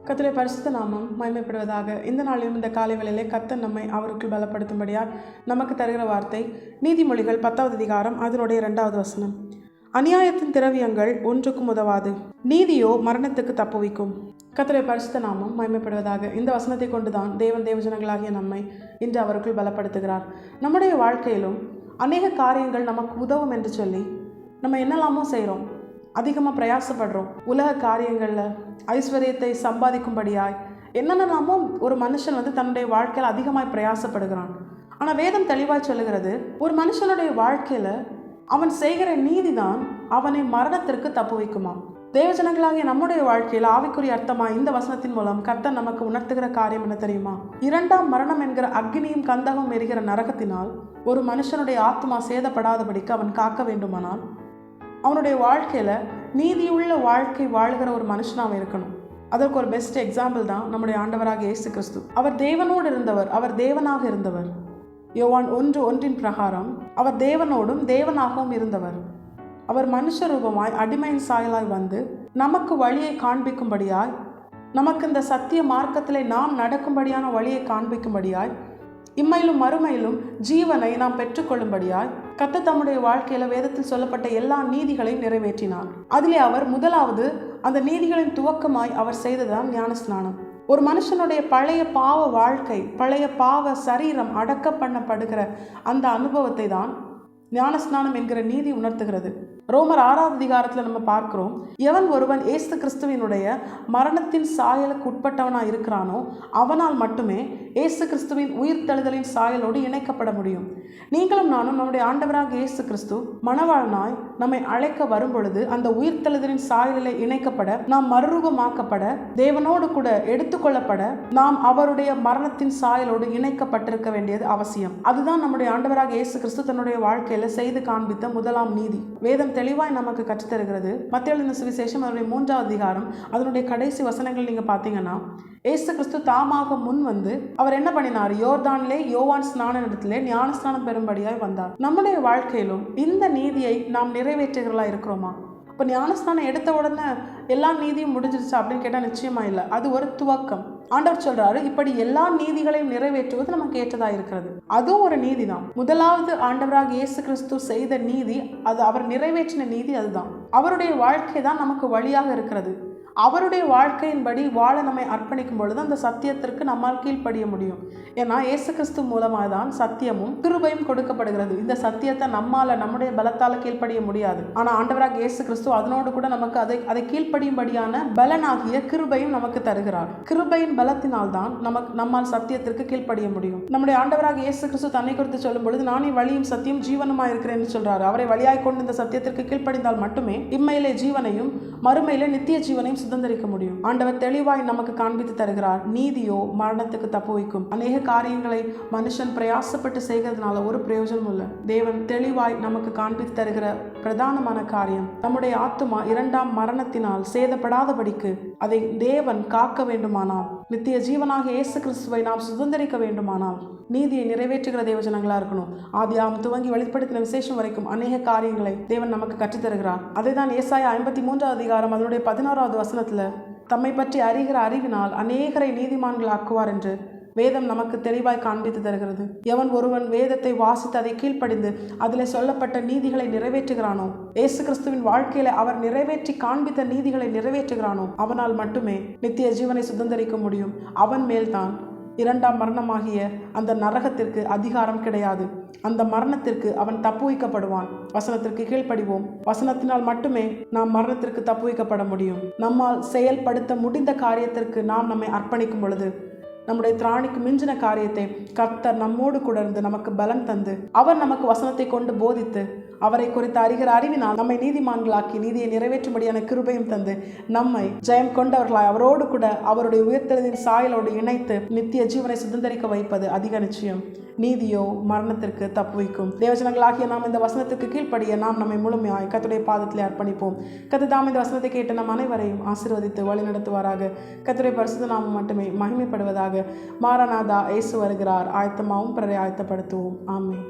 கர்த்தருடைய பரிசுத்த நாமம் மகிமைப்படுவதாக. இந்த நாளிலும் இந்த காலை வேளையிலே கர்த்தர் நம்மை அவருக்குள் பலப்படுத்தும்படியால் நமக்கு தருகிற வார்த்தை நீதிமொழிகள் 10வது அதிகாரம் அதனுடைய 2வது வசனம். அநியாயத்தின் திரவியங்கள் ஒன்றுக்கும் உதவாது, நீதியோ மரணத்துக்கு தப்புவிக்கும். கர்த்தருடைய பரிசுத்த நாமம் மகிமைப்படுவதாக. இந்த வசனத்தை கொண்டுதான் தேவன் தேவஜனங்களாகிய நம்மை இன்று அவருக்குள் பலப்படுத்துகிறார். நம்முடைய வாழ்க்கையிலும் அநேக காரியங்கள் நமக்கு உதவும் என்று சொல்லி நம்ம என்னெல்லாமோ செய்கிறோம், அதிகமாக பிரயாசப்படுறோம். உலக காரியங்களில் ஐஸ்வர்யத்தை சம்பாதிக்கும்படியாய் என்னென்னலாமோ ஒரு மனுஷன் தன்னுடைய வாழ்க்கையில் அதிகமாக பிரயாசப்படுகிறான். ஆனால் வேதம் தெளிவாக சொல்லுகிறது, ஒரு மனுஷனுடைய வாழ்க்கையில் அவன் செய்கிற நீதி தான் அவனை மரணத்திற்கு தப்பு வைக்குமாம். தேவஜனங்களாகிய நம்முடைய வாழ்க்கையில் ஆவிக்குரிய அர்த்தமாக இந்த வசனத்தின் மூலம் கர்த்தர் நமக்கு உணர்த்துகிற காரியம் என்ன தெரியுமா? 2ஆம் மரணம் என்கிற அக்னியும் கந்தகம் எரிகிற நரகத்தினால் ஒரு மனுஷனுடைய ஆத்மா சேதப்படாதபடிக்கு அவன் காக்க வேண்டுமானால் அவனுடைய வாழ்க்கையில் நீதியுள்ள வாழ்க்கை வாழ்கிற ஒரு மனுஷனாக இருக்கணும். அதற்கு ஒரு பெஸ்ட் எக்ஸாம்பிள் தான் நம்முடைய ஆண்டவராக இயேசு கிறிஸ்து. அவர் தேவனோடு இருந்தவர், அவர் தேவனாக இருந்தவர். யோவான் 1:1 பிரகாரம் அவர் தேவனோடும் தேவனாகவும் இருந்தவர். அவர் மனுஷ ரூபமாய் அடிமையின் சாயலாய் வந்து நமக்கு வழியை காண்பிக்கும்படியாய், நமக்கு இந்த சத்திய மார்க்கத்திலே நாம் நடக்கும்படியான வழியை காண்பிக்கும்படியாய், இம்மையிலும் மறுமையிலும் ஜீவனை நாம் பெற்றுக்கொள்ளும்படியாய் கர்த்தர் தம்முடைய வாழ்க்கையில் வேதத்தில் சொல்லப்பட்ட எல்லா நீதிகளையும் நிறைவேற்றினார். அதிலே அவர் முதலாவது அந்த நீதிகளின் துவக்கமாய் அவர் செய்ததுதான் ஞானஸ்நானம். ஒரு மனுஷனுடைய பழைய பாவ வாழ்க்கை, பழைய பாவ சரீரம் அடக்க பண்ணப்படுகிற அந்த அனுபவத்தை தான் ஞானஸ்நானம் என்கிற நீதி உணர்த்துகிறது. ரோமர் 6வது அதிகாரத்தில் நம்ம பார்க்கிறோம், எவன் ஒருவன் இயேசு கிறிஸ்துவினுடைய மரணத்தின் சாயலுக்கு உட்பட்டவனாக இருக்கிறானோ அவனால் மட்டுமே இயேசு கிறிஸ்துவின் உயிர்த்தெழுதலின் சாயலோடு இணைக்கப்பட முடியும். நீங்களும் நானும் நம்முடைய ஆண்டவராக இயேசு கிறிஸ்து மணவாளனாய் நம்மை அழைக்க வரும் பொழுது அந்த உயிர்த்தெழுதலின் சாயலிலே இணைக்கப்பட, நாம் மறுரூபமாக்கப்பட, தேவனோடு கூட எடுத்துக்கொள்ளப்பட, நாம் அவருடைய மரணத்தின் சாயலோடு இணைக்கப்பட்டிருக்க வேண்டியது அவசியம். அதுதான் நம்முடைய ஆண்டவராக இயேசு கிறிஸ்து தன்னுடைய வாழ்க்கையில செய்து காண்பித்த முதலாம் நீதி. வேதம் தெளிவாய் நமக்கு கற்றுத்தருகிறது. மத்தேயு எழுதின சுவிசேஷம் அதனுடைய 3வது அதிகாரம் அதனுடைய கடைசி வசனங்கள் நீங்க பார்த்தீங்கன்னா, இயேசு கிறிஸ்து தாமாக முன் வந்து அவர் என்ன பண்ணினார்? யோர்தானிலே யோவான் ஸ்நான இடத்திலே ஞானஸ்நானம் பெறும்படியாய் வந்தார். நம்முடைய வாழ்க்கையிலும் இந்த நீதியை நாம் நிறைவேற்றுகிறதா இருக்கிறோமா? இப்போ ஞானஸ்நானம் எடுத்த உடனே எல்லா நீதியும் முடிஞ்சிருச்சு அப்படின்னு கேட்டால் நிச்சயமா இல்லை. அது ஒரு துவக்கம். ஆண்டவர் சொல்றாரு, இப்படி எல்லா நீதிகளையும் நிறைவேற்றுவது நமக்கு ஏற்றதா இருக்கிறது. அதுவும் ஒரு நீதி தான். முதலாவது ஆண்டவராக இயேசு கிறிஸ்து செய்த நீதி, அது அவர் நிறைவேற்றின நீதி. அதுதான் அவருடைய வாழ்க்கை தான் நமக்கு வழியாக இருக்கிறது. அவருடைய வாழ்க்கையின்படி வாழ நம்மை அர்ப்பணிக்கும் பொழுது அந்த சத்தியத்திற்கு நம்மால் கீழ்ப்படிய முடியும். ஏன்னா இயேசு கிறிஸ்து மூலமாக தான் சத்தியமும் கிருபையும் கொடுக்கப்படுகிறது. இந்த சத்தியத்தை நம்மால நம்முடைய பலத்தால கீழ்ப்படிய முடியாது. ஆனா ஆண்டவராக இயேசு கிறிஸ்து அதனோடு கூட நமக்கு அதை கீழ்ப்படியும்படியான பலனாகிய கிருபையும் நமக்கு தருகிறார். கிருபையின் பலத்தினால் தான் நம்மால் சத்தியத்திற்கு கீழ்ப்படிய முடியும். நம்முடைய ஆண்டவராக இயேசு கிறிஸ்து தன்னை குறித்து சொல்லும் பொழுது, நானே வழியும் சத்தியம் ஜீவனுமா இருக்கிறேன் என்று சொல்றாரு. அவரை வழியாய் கொண்டு இந்த சத்தியத்திற்கு கீழ்ப்படிந்தால் மட்டுமே இம்மையிலே ஜீவனையும் மறுமையிலே நித்திய ஜீவனையும் சுதந்திரிக்க முடியும். ஆண்டவர் தெளிவாய் நமக்கு காண்பித்து தருகிறார், நீதியோ மரணத்துக்கு தப்பு வைக்கும். அநேக காரியங்களை மனுஷன் பிரயாசப்பட்டு செய்கிறதுனால ஒரு பிரயோஜனம் இல்லை. தேவன் தெளிவாய் நமக்கு காண்பித்து தருகிற பிரதானமான காரியம், நம்முடைய ஆத்துமா 2ஆம் மரணத்தினால் சேதப்படாதபடிக்கு அதை தேவன் காக்க வேண்டுமானால், நித்திய ஜீவனாக இயேசு கிறிஸ்துவை நாம் சுதந்திரிக்க வேண்டுமானால் நீதியை நிறைவேற்றுகிற தேவஜனங்களா இருக்கணும். ஆதியாகமம் துவங்கி வெளிப்படுத்தின விசேஷம் வரைக்கும் அநேக காரியங்களை தேவன் நமக்கு கற்றுத்தருகிறார். அதை தான் ஏசாயா 53வது அதிகாரம் அதனுடைய 16வது வசனத்துல, தம்மை பற்றி அறிகிற அறிவினால் அநேகரை நீதிமான்கள் ஆக்குவார் என்று வேதம் நமக்கு தெளிவாய் காண்பித்து தருகிறது. எவன் ஒருவன் வேதத்தை வாசித்து அதை கீழ்ப்படிந்து அதில் சொல்லப்பட்ட நீதிகளை நிறைவேற்றுகிறானோ, இயேசு கிறிஸ்துவின் வாழ்க்கையில அவர் நிறைவேற்றி காண்பித்த நீதிகளை நிறைவேற்றுகிறானோ, அவனால் மட்டுமே நித்திய ஜீவனை சுதந்திரிக்க முடியும். அவன் மேல்தான் 2ஆம் மரணமாகிய அந்த நரகத்திற்கு அதிகாரம் கிடையாது. அந்த மரணத்திற்கு அவன் தப்பு வைக்கப்படுவான். வசனத்திற்கு கீழ்ப்படிவோம். வசனத்தினால் மட்டுமே நாம் மரணத்திற்கு தப்பு வைக்கப்பட முடியும். நம்மால் செயல்படுத்த முடிந்த காரியத்திற்கு நாம் நம்மை அர்ப்பணிக்கும் பொழுது நம்முடைய திராணிக்கு மிஞ்சின காரியத்தை கர்த்தர் நம்மோடு கூட இருந்து நமக்கு பலன் தந்து, அவர் நமக்கு வசனத்தை கொண்டு போதித்து, அவரை குறித்து அறிகிற அறிவினால் நம்மை நீதிமான்களாக்கி நீதியை நிறைவேற்றும்படியான கிருபையும் தந்து நம்மை ஜெயம் கொண்டவர்களாய் அவரோடு கூட அவருடைய உயிர்த்தெழுதலின் சாயலோடு இணைத்து நித்திய ஜீவனை சுதந்திரிக்க வைப்பது அதிக நிச்சயம். நீதியோ மரணத்திற்கு தப்பு வைக்கும். தேவஜனங்களாகிய நாம் இந்த வசனத்திற்கு கீழ்ப்படிய நாம் நம்மை முழுமையாய் கர்த்தருடைய பாதத்திலே அர்ப்பணிப்போம். கர்த்தர் தாம் இந்த வசனத்தை கேட்டு நம் அனைவரையும் ஆசீர்வதித்து வழி நடத்துவாராக. கர்த்தருடைய பரிசுத்த நாமம் மட்டுமே மகிமைப்படுவதாக. மாரநாதா, இயேசு வருகிறார். ஆயத்தமாவும் பிறரை ஆயத்தப்படுத்துவோம். ஆமென்.